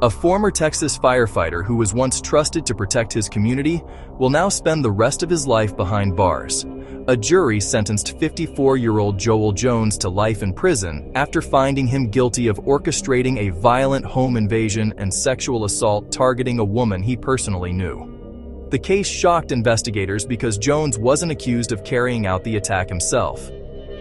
A former Texas firefighter who was once trusted to protect his community will now spend the rest of his life behind bars. A jury sentenced 54-year-old Joel Jones to life in prison after finding him guilty of orchestrating a violent home invasion and sexual assault targeting a woman he personally knew. The case shocked investigators because Jones wasn't accused of carrying out the attack himself.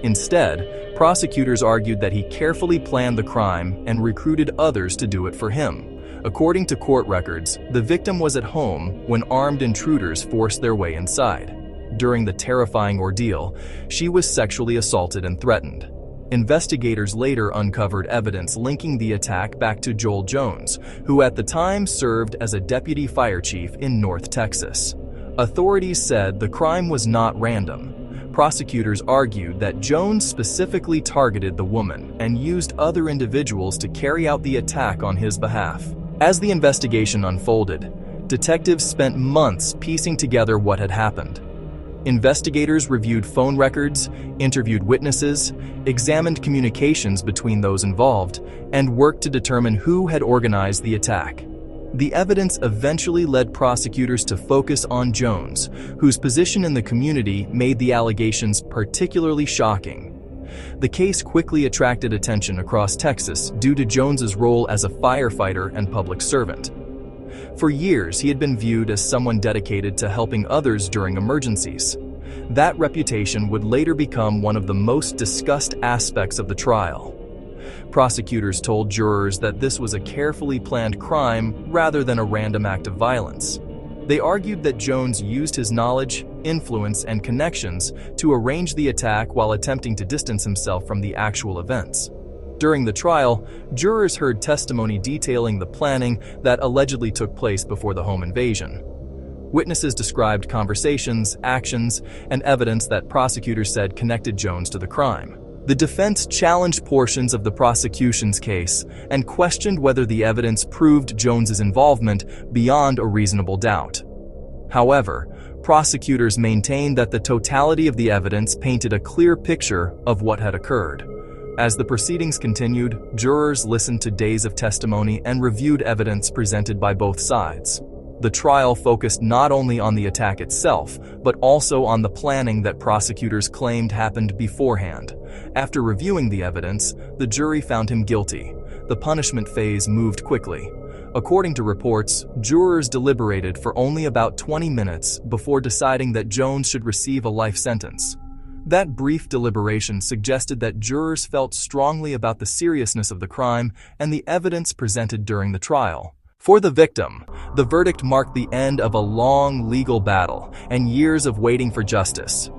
Instead, prosecutors argued that he carefully planned the crime and recruited others to do it for him. According to court records, the victim was at home when armed intruders forced their way inside. During the terrifying ordeal, she was sexually assaulted and threatened. Investigators later uncovered evidence linking the attack back to Joel Jones, who at the time served as a deputy fire chief in North Texas. Authorities said the crime was not random. Prosecutors argued that Jones specifically targeted the woman and used other individuals to carry out the attack on his behalf. As the investigation unfolded, detectives spent months piecing together what had happened. Investigators reviewed phone records, interviewed witnesses, examined communications between those involved, and worked to determine who had organized the attack. The evidence eventually led prosecutors to focus on Jones, whose position in the community made the allegations particularly shocking. The case quickly attracted attention across Texas due to Jones's role as a firefighter and public servant. For years, he had been viewed as someone dedicated to helping others during emergencies. That reputation would later become one of the most discussed aspects of the trial. Prosecutors told jurors that this was a carefully planned crime rather than a random act of violence. They argued that Jones used his knowledge, influence, and connections to arrange the attack while attempting to distance himself from the actual events. During the trial, jurors heard testimony detailing the planning that allegedly took place before the home invasion. Witnesses described conversations, actions, and evidence that prosecutors said connected Jones to the crime. The defense challenged portions of the prosecution's case and questioned whether the evidence proved Jones's involvement beyond a reasonable doubt. However, prosecutors maintained that the totality of the evidence painted a clear picture of what had occurred. As the proceedings continued, jurors listened to days of testimony and reviewed evidence presented by both sides. The trial focused not only on the attack itself, but also on the planning that prosecutors claimed happened beforehand. After reviewing the evidence, the jury found him guilty. The punishment phase moved quickly. According to reports, jurors deliberated for only about 20 minutes before deciding that Jones should receive a life sentence. That brief deliberation suggested that jurors felt strongly about the seriousness of the crime and the evidence presented during the trial. For the victim, the verdict marked the end of a long legal battle and years of waiting for justice.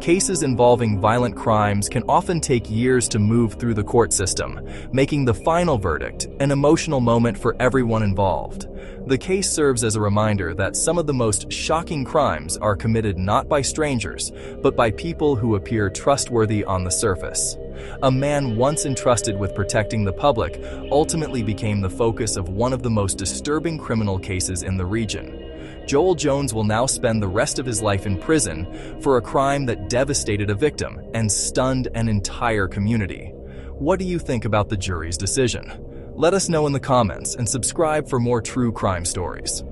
Cases involving violent crimes can often take years to move through the court system, making the final verdict an emotional moment for everyone involved. The case serves as a reminder that some of the most shocking crimes are committed not by strangers, but by people who appear trustworthy on the surface. A man once entrusted with protecting the public ultimately became the focus of one of the most disturbing criminal cases in the region. Joel Jones will now spend the rest of his life in prison for a crime that devastated a victim and stunned an entire community. What do you think about the jury's decision? Let us know in the comments and subscribe for more true crime stories.